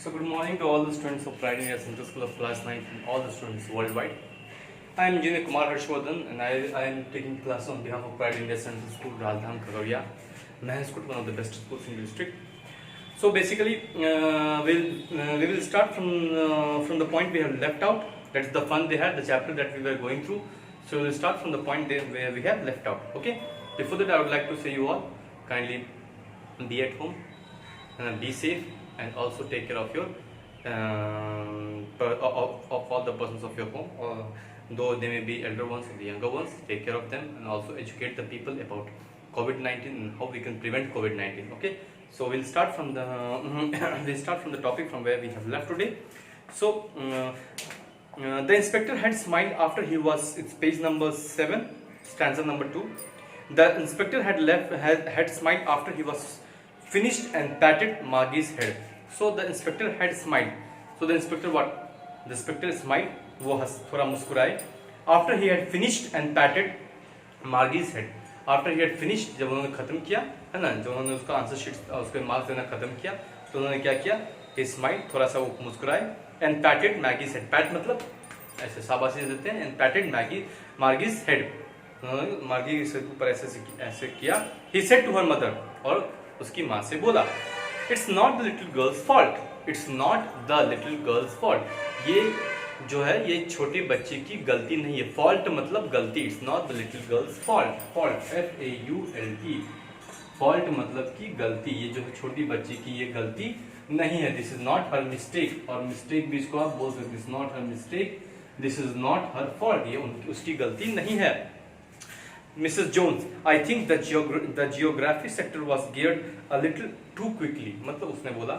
So good morning to all the students of Pride India Central School of Class 9 and all the students worldwide. I am Engineer Kumar Harshvardhan and I am taking class on behalf of Pride India Central School, Rajdhan, Khagaria. Mahan School, one of the best schools in the district. So basically, we will start from the point we have left out. That's the fun they had, the chapter that we were going through. So we will start from the point where we have left out. Okay. Before that, I would like to say you all kindly be at home and be safe. And also take care of your of all the persons of your home, though they may be elder ones or the younger ones. Take care of them and also educate the people about COVID-19 and how we can prevent COVID-19. Okay, so we'll start from the topic from where we have left today. So the inspector had smiled after he was. It's page number 7, stanza number 2. The inspector had smiled after he was finished and patted Margie's head. So the inspector had smiled. So the inspector what? The inspector smiled. वो थोड़ा मुस्कुराए. After he had finished and patted Margie's head. After he had finished, जब उन्होंने खत्म किया है ना, जब उन्होंने उसका आंसर शीट उसके मार्क्स देना खत्म किया, तो उन्होंने क्या किया? He smiled, थोड़ा सा वो मुस्कुराए and patted Maggie's head. Pat मतलब ऐसे शाबाशी देते हैं. And patted Margie's head. उन्होंने मार्गी के ऊपर ऐसे किया. He said to her mother, और उसकी माँ से बोला, it's not the little girls fault. It's not the little girls fault. ये जो है ये छोटे बच्चे की गलती नहीं है. फॉल्ट मतलब गलती. It's not the little girls fault. Fault FAULT. Fault मतलब की गलती. ये जो है छोटी बच्ची की ये गलती नहीं है. This is not her mistake. और मिस्टेक भी इसको आप बोल सकते. This not her mistake. This is not her fault. ये उसकी गलती नहीं है. Mrs. Jones, I think the geography sector was geared a little too quickly. मतलब उसने बोला,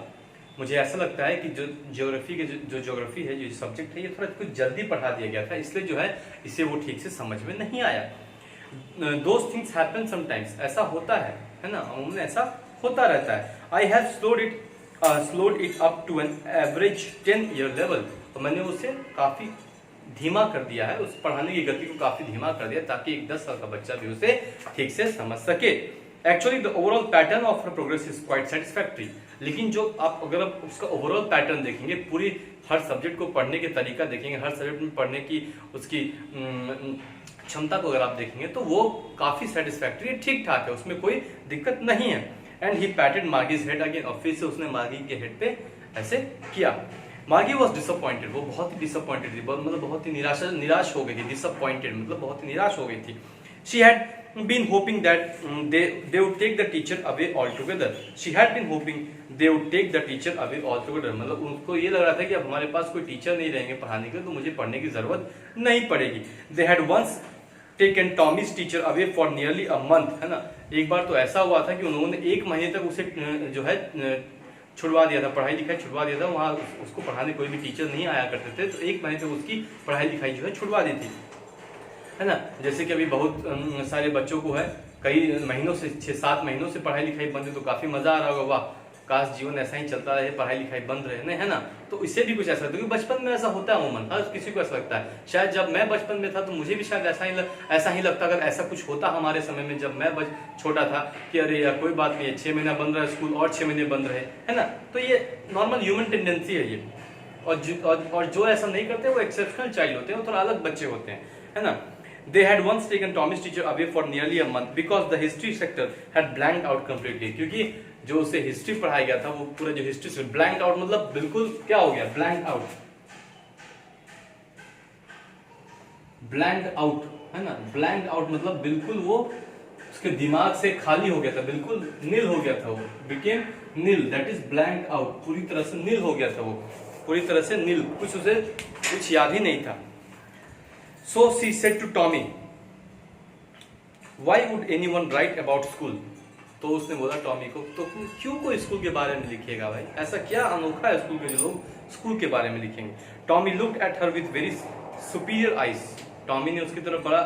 मुझे ऐसा लगता है कि जो ज्योग्राफी के जो ज्योग्राफी है, जो सब्जेक्ट है, ये थोड़ा कुछ जल्दी पढ़ा दिया गया था, इसलिए जो है इसे वो ठीक से समझ में नहीं आया. Those things happen sometimes. ऐसा होता है ना, अमूमन ऐसा होता रहता है. I have slowed it up to an average 10-year level. तो मैंने उसे काफी धीमा कर दिया है. उस पढ़ाने की गति को काफी धीमा कर दिया ताकि एक 10 साल का बच्चा भी उसे ठीक से समझ सके. Actually the overall pattern of her progress is quite satisfactory. लेकिन जो अगर आप उसका ओवरऑल पैटर्न देखेंगे, पूरी हर सब्जेक्ट को पढ़ने के तरीका देखेंगे, हर सब्जेक्ट में पढ़ने की उसकी क्षमता को अगर आप देखेंगे तो वो काफी सेटिस्फैक्टरी है, ठीक ठाक है, उसमें कोई दिक्कत नहीं है. And he patted Margie's head again. और फिर से उसने मार्गी के हेड पे ऐसे किया. मार्गी वॉज डिसअपॉइंटेड. वो बहुत ही डिसअपॉइंटेड थी, मतलब बहुत ही निराश हो गई थी. डिसअपॉइंटेड मतलब बहुत ही निराश हो गई थी. She had been hoping that they would take the teacher away altogether. She had been hoping they would take the teacher away altogether. मतलब उनको ये लग रहा था कि अब हमारे पास कोई टीचर नहीं रहेंगे पढ़ाने के लिए, तो मुझे पढ़ने की जरूरत नहीं पड़ेगी. They had once taken Tommy's teacher away for nearly a month. है ना, एक बार तो ऐसा हुआ था कि उन्होंने 1 महीने तक उसे जो है छुड़वा दिया था, पढ़ाई लिखाई छुड़वा दिया था. वहाँ उसको पढ़ाने कोई भी टीचर नहीं आया करते थे, तो 1 महीने तक उसकी पढ़ाई लिखाई जो है छुड़वा दी थी, है ना. जैसे कि अभी बहुत सारे बच्चों को है कई महीनों से 6-7 महीनों से पढ़ाई लिखाई बंद है, तो काफी मजा आ रहा होगा. वाह, काश जीवन ऐसा ही चलता रहे, पढ़ाई लिखाई बंद रहे, है ना. तो इससे भी कुछ ऐसा लगता है, क्योंकि बचपन में ऐसा होता है अमूमन. हर किसी को ऐसा लगता है. शायद जब मैं बचपन में था तो मुझे भी शायद ऐसा ही लगता अगर ऐसा कुछ होता हमारे समय में जब मैं छोटा था कि अरे यार कोई बात नहीं है, 6 महीना बंद रहा स्कूल और 6 महीने बंद रहे, है ना. तो ये नॉर्मल ह्यूमन टेंडेंसी है ये. और जो ऐसा नहीं करते वो एक्सेप्शनल चाइल्ड होते हैं, वो थोड़ा अलग बच्चे होते हैं, है ना. They had once taken Tommy's teacher away for nearly a month because the history sector had blanked out completely. क्योंकि जो उसे हिस्ट्री पढ़ाया गया था वो पूरा जो हिस्ट्री से ब्लैंक आउट मतलब बिल्कुल क्या हो गया? Blank out. ब्लैंक आउट है ना. ब्लैंक आउट मतलब बिल्कुल वो उसके दिमाग से खाली हो गया था, बिल्कुल नील हो गया था. वो became nil. That is blank out. पूरी तरह से नील हो गया था वो, पूरी तरह से नील. कुछ याद ही नहीं था. So she said to Tommy, why would anyone write about school? तो उसने बोला टॉमी को, तो क्यों कोई स्कूल के बारे में लिखेगा भाई? ऐसा क्या अनोखा है स्कूल के जो लोग स्कूल के बारे में लिखेंगे? Tommy looked at her with very superior eyes. Tommy ने उसकी तरफ बड़ा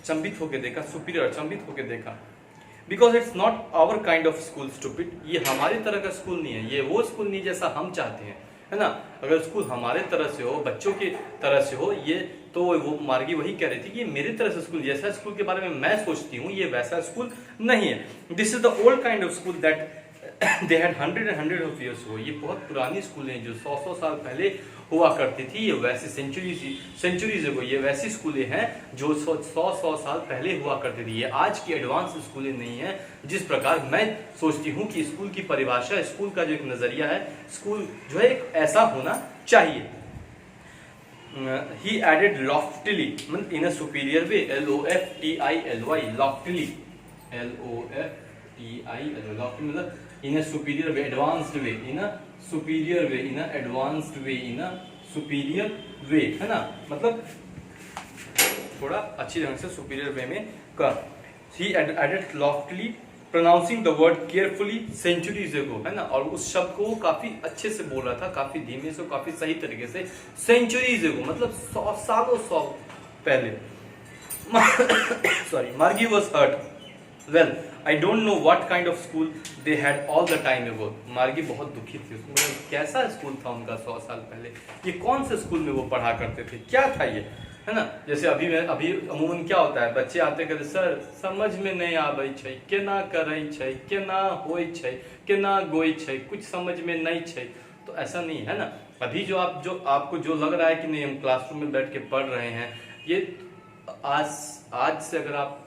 चंबित होकर देखा, सुपीरियर चंबित होकर देखा. Because it's not our kind of school stupid. ये हमारी तरह का स्कूल नहीं है, ये वो स्कूल नहीं जैसा हम चाहते हैं, है ना. अगर स्कूल हमारे तरह से हो, बच्चों की तरह से हो, ये तो वो मार्गी वही कह रही थी कि ये मेरी तरह से स्कूल, जैसा स्कूल के बारे में मैं सोचती हूँ, ये वैसा स्कूल नहीं है. This is the old kind of school that they had hundred of years हो, ये बहुत पुरानी स्कूलें हैं जो 100 साल पहले हुआ करती थी। ये वैसे सेंचुरीज को ये वैसी स्कूलें हैं जो 100 साल पहले हुआ करती थी। ये आज की एडवांस स्कूलें नहीं है। जिस प्रकार मैं सोचती हूँ कि स्कूल की परिभाषा, स्कूल का जो एक नजरिया है, स्कूल जो है एक ऐसा होना चाहिए। He added loftily in a superior way, loftily, loftily, loftily मतलब in a superior way, advanced way, in a superior way, in a advanced way, in a superior way, है ना, मतलब थोड़ा अच्छी ढंग से superior way में कर। He added loftily, pronouncing the word carefully centuries ago, है ना, और उस शब्द को काफी अच्छे से बोल रहा था, काफी धीमे से, काफी सही तरीके से। सेंचुरीज एगो मतलब 100 सालों पहले। Sorry, Margie was hurt. Well I don't know what kind of school they had all the time ago. Margie बहुत दुखी थी, मतलब कैसा स्कूल था उनका 100 साल पहले, ये कौन से स्कूल में वो पढ़ा करते थे, क्या था ये, है ना। जैसे अभी अमूमन क्या होता है, बच्चे आते कहते सर समझ में नहीं आबै छै, केना करै छै, केना होय छै, केना गोय छै, कुछ समझ में नहीं छै। तो ऐसा नहीं है ना। अभी जो आपको जो लग रहा है कि नहीं हम क्लासरूम में बैठ के पढ़ रहे हैं, ये आज से अगर आप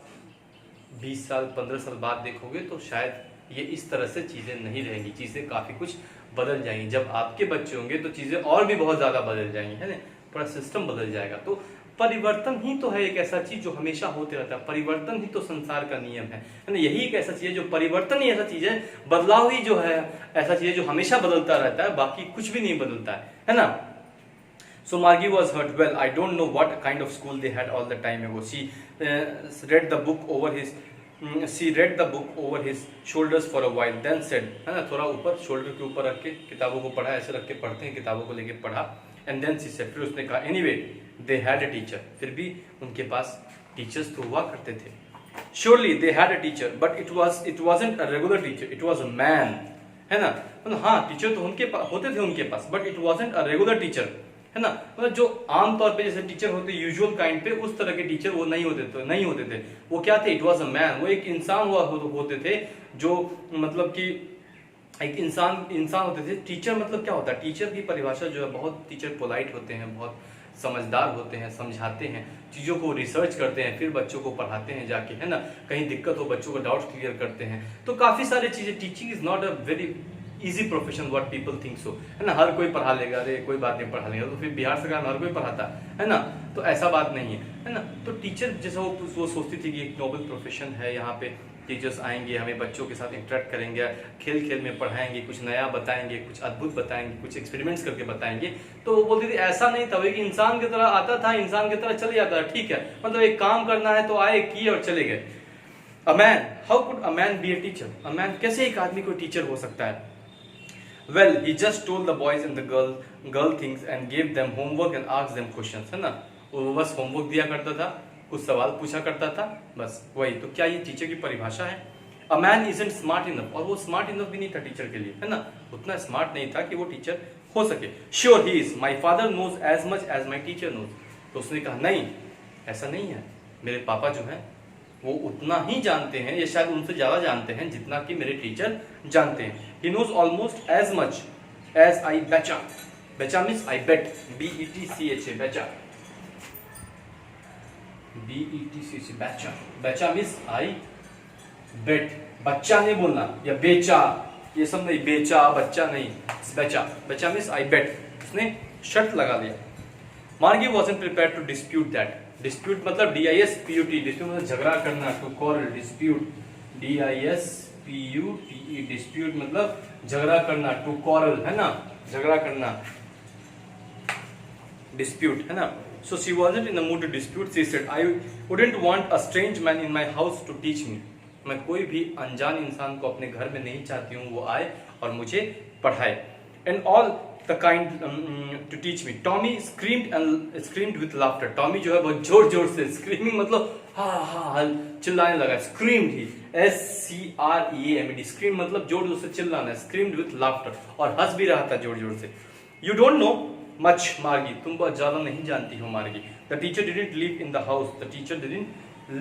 20 साल 15 साल बाद देखोगे तो शायद ये इस तरह से चीजें नहीं रहेंगी, चीजें काफी कुछ बदल जाएंगी। जब आपके बच्चे होंगे तो चीजें और भी बहुत ज्यादा बदल जाएंगी, है ना, पूरा सिस्टम बदल जाएगा। तो परिवर्तन ही तो है एक ऐसा चीज जो हमेशा होते रहता है, परिवर्तन ही तो संसार का नियम है ना। यही एक ऐसा चीज है जो परिवर्तन ही ऐसा चीज है, बदलाव ही जो है ऐसा चीज है जो हमेशा बदलता रहता है, बाकी कुछ भी नहीं बदलता है ना। So Margie was hurt. Well, I don't know what kind of school they had all the time ago. She read the book over his shoulders for a while, then said, है ना, थोड़ा ऊपर शोल्डर के ऊपर रख के किताबों को पढ़ा, ऐसे रख के पढ़ते हैं, किताबों को लेके पढ़ा। And then she said, फिर उसने कहा, anyway, they had a teacher. फिर भी उनके पास टीचर्स तो हुआ करते थे। Surely they had a teacher, but it wasn't a regular teacher. It was a man, है ना। मतलब हाँ, टीचर तो उनके पास होते थे उनके पास, but it wasn't a regular teacher, है ना। मतलब जो आमतौर पे जैसे टीचर होते यूजुअल काइंड पे, उस तरह के टीचर वो नहीं होते थे। वो क्या थे? इट वाज अ मैन, वो एक इंसान होते थे, जो मतलब कि एक इंसान होते थे। टीचर मतलब क्या होता है? टीचर की परिभाषा जो है, बहुत टीचर पोलाइट होते हैं, बहुत समझदार होते हैं, समझाते हैं, चीज़ों को रिसर्च करते हैं, फिर बच्चों को पढ़ाते हैं जाके, है ना। कहीं दिक्कत हो बच्चों को डाउट क्लियर करते हैं। तो काफ़ी सारी चीज़ें, teaching is not a very easy profession what people think so, है ना। हर कोई पढ़ा लेगा, अरे कोई बात नहीं पढ़ा लेगा, तो फिर बिहार सरकार में हर कोई पढ़ाता है ना। तो ऐसा बात नहीं है ना। तो टीचर जैसा वो सोचती थी कि एक नोबल प्रोफेशन है, यहाँ पे टीचर्स आएंगे, हमें बच्चों के साथ इंटरेक्ट करेंगे, खेल खेल में पढ़ाएंगे, कुछ नया बताएंगे, कुछ अद्भुत बताएंगे, कुछ एक्सपेरिमेंट्स करके बताएंगे। तो वो बोलती थी ऐसा नहीं था, वो इंसान की तरह आता था, इंसान की तरह चले जाता है, ठीक है, मतलब एक काम करना है तो आए, किए और चले गए। A man, how could a man be a teacher? A man, कैसे एक आदमी को टीचर हो सकता है? Well, he just told the boys and the girl things and gave them homework and asked them questions, है ना। वो बस होमवर्क दिया करता था, कुछ सवाल पूछा करता था, बस वही। तो क्या ये टीचर की परिभाषा है? A man isn't smart enough, और वो स्मार्ट इनफ भी नहीं था टीचर के लिए, है ना। उतना स्मार्ट नहीं था कि वो टीचर हो सके। Sure he is. My father knows as much as my teacher knows. तो उसने कहा नहीं, ऐसा नहीं है, मेरे पापा जो हैं वो उतना ही जानते हैं, या शायद उनसे ज्यादा जानते हैं जितना कि मेरे टीचर जानते हैं। He knows almost as much as I betcha. Betcha means I bet. B-E-T-C-H-A. Betcha. B-E-T-C-H-A. Betcha. Betcha means I bet. बच्चा नहीं बोलना, या बेचा, ये सब नहीं, बेचा बच्चा नहीं, बेचा। बेचा means I bet. उसने शर्त लगा लिया। Margie wasn't prepared to dispute that. Dispute मतलब D-I-S-P-U-T, डिस्प्यूट मतलब झगड़ा करना, to quarrel, dispute, D-I-S-P-U-T-E, dispute मतलब झगड़ा करना, टू quarrel, है ना, झगड़ा करना, डिस्प्यूट, है ना। So she wasn't in the mood to dispute. She said, I wouldn't want a strange man in my house to teach me. मैं कोई भी अनजान इंसान को अपने घर में नहीं चाहती हूँ वो आए और मुझे पढ़ाए। And all the kind to teach me. Tommy screamed with laughter. Tommy जो है बहुत जोर से, screaming मतलब हा चिल्लाने लगा, screamed ही, S-C-R-E-A-M-E-D, scream मतलब जोर से चिल्लाना, screamed with laughter, और हंस भी रहा था जोर से। You don't know much, Margie. तुम बहुत ज्यादा नहीं जानती हो मार्गी। The teacher didn't live in the house. The teacher didn't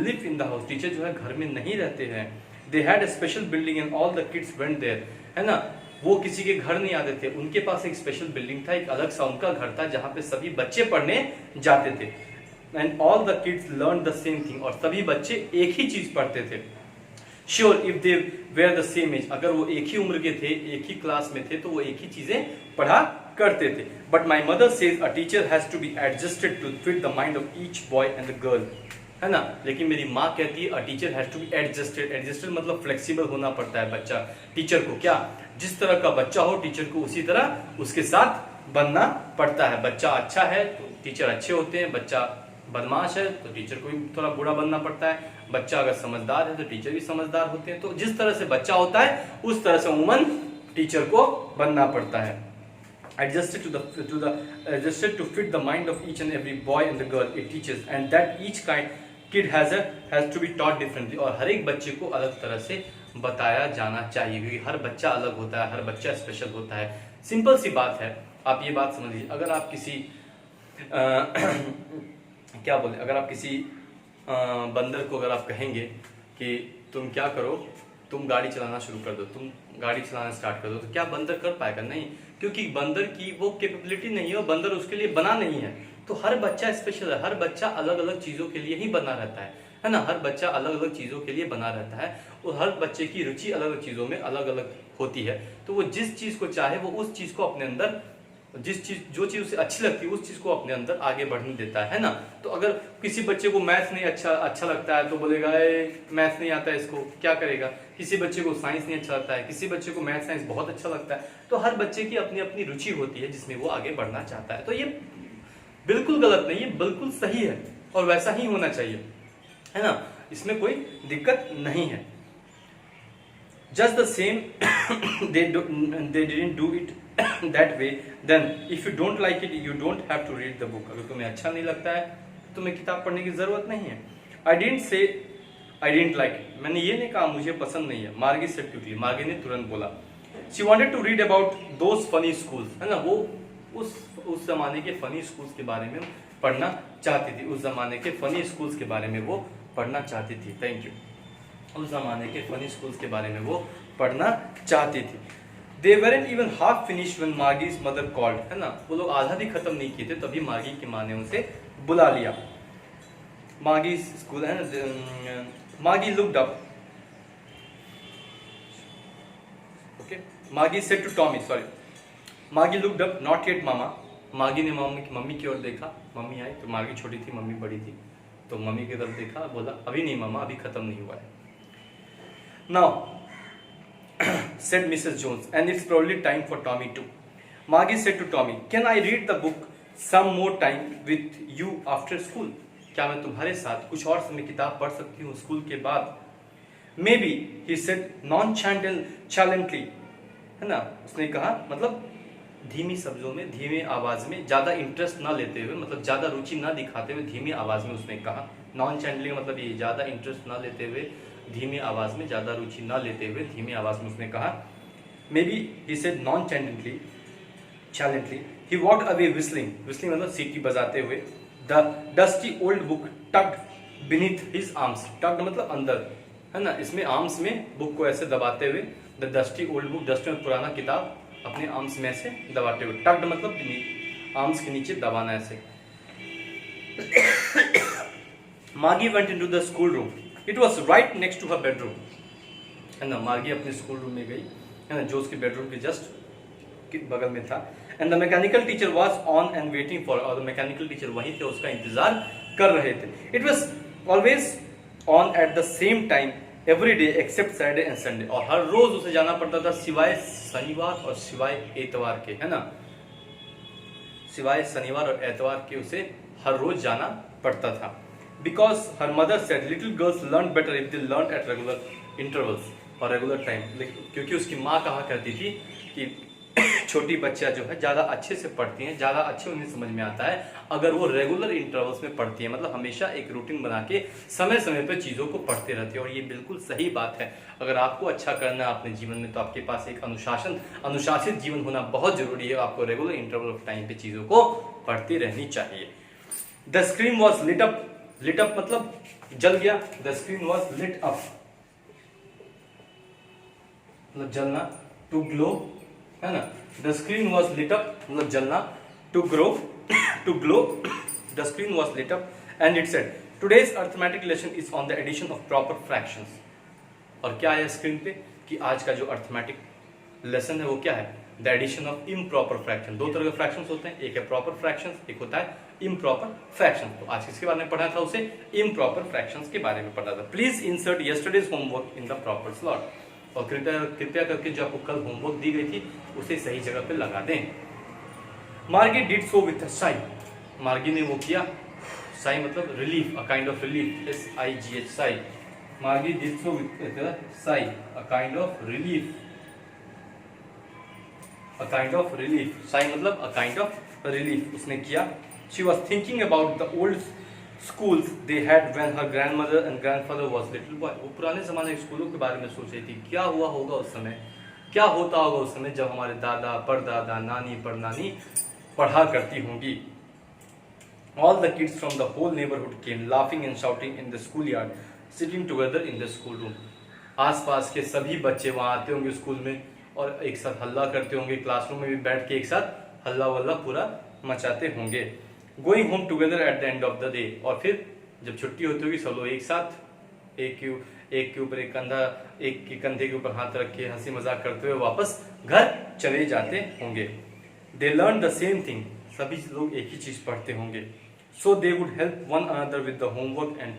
live in the house. Teacher जो है घर में नहीं रहते हैं। They had a special building and all the kids went there. है ना, वो किसी के घर नहीं आते थे, उनके पास एक स्पेशल बिल्डिंग था, एक अलग सा उनका घर था जहाँ पे सभी बच्चे पढ़ने जाते थे। And all the kids learn the same thing, और सभी बच्चे एक ही चीज पढ़ते थे। Sure if they were the same age, अगर वो एक ही उम्र के थे, एक ही क्लास में थे, तो वो एक ही चीजें पढ़ा करते थे। But my mother says a teacher has to be adjusted to fit the mind of each boy and girl, है ना। लेकिन मेरी माँ कहती है a teacher has to be adjusted, adjusted मतलब फ्लेक्सिबल होना पड़ता है बच्चा, टीचर को क्या, जिस तरह का बच्चा हो टीचर को उसी तरह उसके साथ बनना पड़ता है। बच्चा अच्छा है तो टीचर अच्छे होते हैं, बच्चा बदमाश है तो टीचर को भी थोड़ा बुरा बनना पड़ता है, बच्चा अगर समझदार है तो टीचर भी समझदार होते हैं। तो जिस तरह से बच्चा होता है उस तरह से अमूमन टीचर को बनना पड़ता है। adjusted to fit the mind of each and every boy and the girl it teaches, and that each kid has to be taught differently, और हर एक बच्चे को अलग तरह से बताया जाना चाहिए, क्योंकि हर बच्चा अलग होता है, हर बच्चा स्पेशल होता है। सिंपल सी बात है, आप ये बात समझ लीजिए, अगर आप किसी क्या बोले, अगर आप किसी बंदर को अगर आप कहेंगे कि तुम क्या करो, तुम गाड़ी चलाना शुरू कर दो, तुम गाड़ी चलाना स्टार्ट कर दो, तो क्या बंदर कर पाएगा? नहीं, क्योंकि बंदर की वो कैपेबिलिटी नहीं है, और बंदर उसके लिए बना नहीं है। तो हर बच्चा स्पेशल है, हर बच्चा अलग अलग चीजों के लिए ही बना रहता है ना। हर बच्चा अलग अलग चीजों के लिए बना रहता है, और हर बच्चे की रुचि अलग अलग चीजों में अलग अलग होती है। तो वो जिस चीज को चाहे वो उस चीज को अपने अंदर, जो चीज उसे अच्छी लगती है उस चीज को अपने अंदर आगे बढ़ने देता है ना। तो अगर किसी बच्चे को मैथ्स नहीं अच्छा लगता है तो बोलेगा मैथ्स नहीं आता है इसको, क्या करेगा। किसी बच्चे को साइंस नहीं अच्छा लगता है, किसी बच्चे को मैथ्स साइंस बहुत अच्छा लगता है। तो हर बच्चे की अपनी अपनी रुचि होती है जिसमें वो आगे बढ़ना चाहता है। तो ये बिल्कुल गलत नहीं है, बिल्कुल सही है, और वैसा ही होना चाहिए, है ना, इसमें कोई दिक्कत नहीं है। Just the same, they didn't do it that way. Then, if you don't like it, you don't have to read the book. अगर तुम्हें अच्छा नहीं लगता है, तो तुम्हें किताब पढ़ने की जरूरत नहीं है। I didn't say I didn't like it. मैंने ये नहीं कहा मुझे पसंद नहीं है। मार्गी said quickly. मार्गी ने तुरंत बोला। She wanted to read about those funny schools. है ना, वो उस जमाने के फनी स्कूल्स के बारे में पढ़ना चाहती थी। उस जमाने के फनी स्कूल्स के बारे में वो पढ़ना चाहती थी। Thank you. उस जमाने के फनी स्कूल्स के बारे में वो पढ़ना चाहती थी। They weren't even half finished when Margie's mother called, है ना, वो लोग आधा भी खत्म नहीं किए थे तभी मार्गी की माँ ने उसे बुला लिया। मार्गी स्कूल है ना, मार्गी looked up. Okay, Margie said to Tommy, sorry. Margie looked up, not yet mama. मार्गी ने मम्मी की ओर देखा, मम्मी आई तो मार्गी छोटी थी, मम्मी बड़ी थी, तो मम्मी की तरफ देखा, बोला अभी नहीं मामा, अभी खत्म नहीं हुआ है। Now, said Mrs. Jones, and it's probably time for Tommy too. Margie said to Tommy, "Can I read the book some more time with you after school? क्या मैं तुम्हारे साथ कुछ और समय किताब पढ़ सकती हूँ स्कूल के बाद?" Maybe, he said nonchalantly, है ना, उसने कहा, मतलब धीमी शब्दों में, धीमे आवाज में, ज्यादा इंटरेस्ट ना लेते हुए, मतलब ज्यादा रुचि ना दिखाते हुए धीमी आवाज में उसने कहा। नॉनचैंटली मतलब ये ज्यादा इंटरेस्ट ना लेते हुए, धीमी आवाज में, ज्यादा रुचि ना लेते हुए धीमी आवाज में उसने कहा। Maybe he said nonchalantly he walked away whistling मतलब सीटी बजाते हुए। The dusty old book tucked beneath his arms, tucked मतलब अंदर, है ना, इसमें आर्म्स में बुक को ऐसे दबाते हुए, the dusty old book, dust में पुराना किताब अपने आर्म्स में ऐसे दबाते हुए, टक्ड मतलब आर्म्स के नीचे दबाना ऐसे। Margie went into the schoolroom, it was right next to her bedroom, है ना, मार्गी अपने स्कूल रूम में गई, है ना, जो उसके बेडरूम के जस्ट बगल में था। And the mechanical teacher was on and waiting for, और मैकेनिकल टीचर वहीं थे, उसका इंतजार कर रहे थे। It was always on at the same time every day except Saturday and Sunday, और हर रोज उसे जाना पड़ता था सिवाय शनिवार और सिवाय एतवार के, है ना, सिवाय शनिवार और एतवार के उसे हर रोज जाना पड़ता था। Because her mother said little girls learn better if they learn at regular intervals और regular time, क्योंकि उसकी माँ कहा करती थी कि छोटी बच्चियां जो है ज्यादा अच्छे से पढ़ती हैं, ज्यादा अच्छे उन्हें समझ में आता है अगर वो रेगुलर इंटरवल्स में पढ़ती है, मतलब हमेशा एक रूटीन बना के समय समय पर चीजों को पढ़ते रहती है। और ये बिल्कुल सही बात है, अगर आपको अच्छा करना है अपने जीवन में तो आपके पास एक अनुशासित जीवन होना बहुत जरूरी है। आपको रेगुलर इंटरवल ऑफ टाइम पे चीजों को पढ़ती रहनी चाहिए। The screen was lit up मतलब जल गया, the screen was lit up मतलब जलना, टू ग्लो, है ना, the screen was lit up, मतलब जलना, to grow, to glow, the screen was lit up and it said today's arithmetic lesson is on the addition of proper fractions. और क्या है screen पे कि आज का जो अर्थमेटिक लेसन है वो क्या है, the addition of improper fraction. दो तरह के फ्रैक्शंस होते हैं, एक है प्रॉपर फ्रैक्शंस, एक होता है इम्प्रॉपर फ्रैक्शंस। तो आज किसके बारे में पढ़ा था, उसे इम्प्रॉपर फ्रैक्शंस के बारे में पढ़ा था। Please insert yesterday's homework in the proper slot. और कृपया करके जो आपको कल होमवर्क दी गई थी उसे सही जगह पे लगा दें। मार्गी डिड सो विथ साई, मार्गी ने वो किया, साई मतलब relief, a kind of relief, SIGH sigh. Margie did so with sigh, a kind of relief, a kind of relief, sigh मतलब अ काइंड ऑफ रिलीफ, उसने किया। She was thinking about the old schools they had when her grandmother and grandfather was little boy. वो पुराने जमाने के स्कूलों के बारे में सोच रही थी, क्या हुआ होगा उस समय, क्या होता होगा उस समय जब हमारे दादा परदादा नानी परनानी पढ़ा करती होंगी। All the kids from the whole neighborhood came laughing and shouting in the schoolyard, sitting together in the school room. आसपास के सभी बच्चे वहां आते होंगे स्कूल में और एक साथ हल्ला करते होंगे, क्लासरूम में भी बैठ के एक साथ हल्ला वल्ला पूरा मचाते होंगे। Going home together at the end of the day, और फिर जब छुट्टी होती होगी सब लोग एक साथ एक के ऊपर एक कंधा, एक के कंधे के ऊपर हाथ रख के हंसी मजाक करते हुए वापस घर चले जाते होंगे। They learned the same thing, सभी लोग एक ही चीज पढ़ते होंगे। So they would help one another with the homework and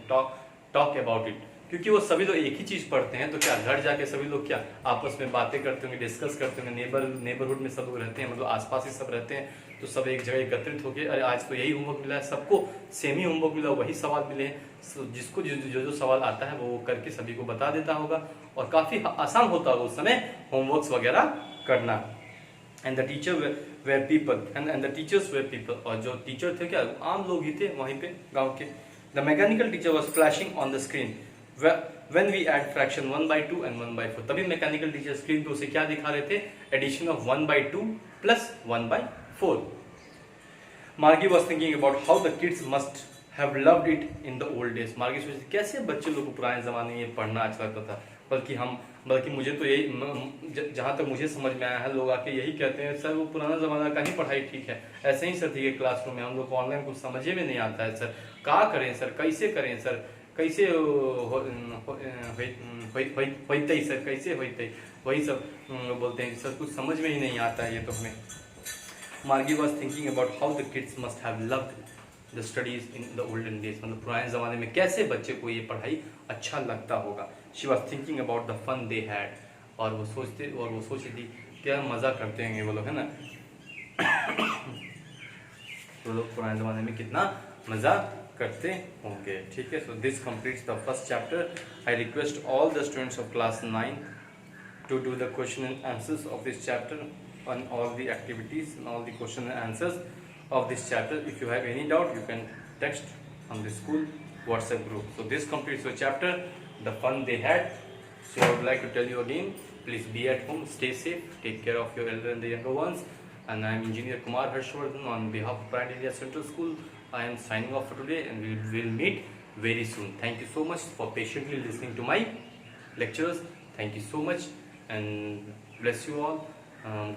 talk about it। क्योंकि वो सभी लोग एक ही चीज पढ़ते हैं तो क्या घर जाके सभी लोग क्या आपस में बातें करते होंगे, डिस्कस करते होंगे। नेबरहुड में सब लोग रहते हैं, मतलब आसपास ही सब रहते हैं, तो सब एक जगह एकत्रित होकर अरे आज तो यही होमवर्क मिला है, सबको सेम ही होमवर्क मिला, वही सवाल मिले हैं, जिसको जो सवाल आता है वो करके सभी को बता देता होगा और काफी आसान होता होगा उस समय होमवर्क वगैरह करना। And the teacher were people and the teachers were people, और जो टीचर थे क्या आम लोग ही थे वहीं पे गांव के। The mechanical teacher was flashing on the screen when we add fraction 1/2 and 1/4। तभी मैकेनिकल टीचर स्क्रीन पे उसे क्या दिखा रहे थे, एडिशन ऑफ 1/2 प्लस 1/4। मार्गी was thinking about how the kids must have loved it in the old days. मार्गी सोचती कैसे बच्चे लोग को पुराने जमाने में ये पढ़ना अच्छा लगता था, बल्कि मुझे तो यही, जहाँ तक मुझे समझ में आया है, लोग आके यही कहते हैं सर वो पुराना जमाना का ही पढ़ाई ठीक है। ऐसे ही सर ठीक है, क्लासरूम में हम लोग को ऑनलाइन कुछ समझे में नहीं आता है सर, क्या करें सर, कैसे करें सर, कैसे होते सर, कैसे होते, वही सब बोलते हैं सर, कुछ समझ में ही नहीं आता है ये तो हमें। मार्गी was thinking about how the kids must have loved the studies in the olden days, मतलब पुराने जमाने में कैसे बच्चे को ये पढ़ाई अच्छा लगता होगा। She was thinking about the fun they had, और वो सोचती थी क्या मजा करते होंगे वो लोग, है ना, वो लोग पुराने जमाने में कितना मजा करते होंगे। ठीक है, so this completes the first chapter. I request all the students of class 9 to do the question and answers of this chapter on all the activities and all the question and answers of this chapter. If you have any doubt, you can text on the school WhatsApp group. So this completes the chapter, the fun they had. So I would like to tell you again, please be at home, stay safe, take care of your elder and the younger ones. And I am Engineer Kumar Harshvardhan on behalf of Pride India Central School. I am signing off for today and we will meet very soon. Thank you so much for patiently listening to my lectures. Thank you so much and bless you all.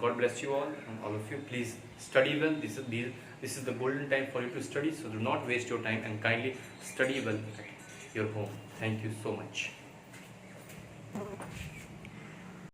God bless you all, and all of you. Please study well. This is the golden time for you to study. So do not waste your time and kindly study well at your home. Thank you so much.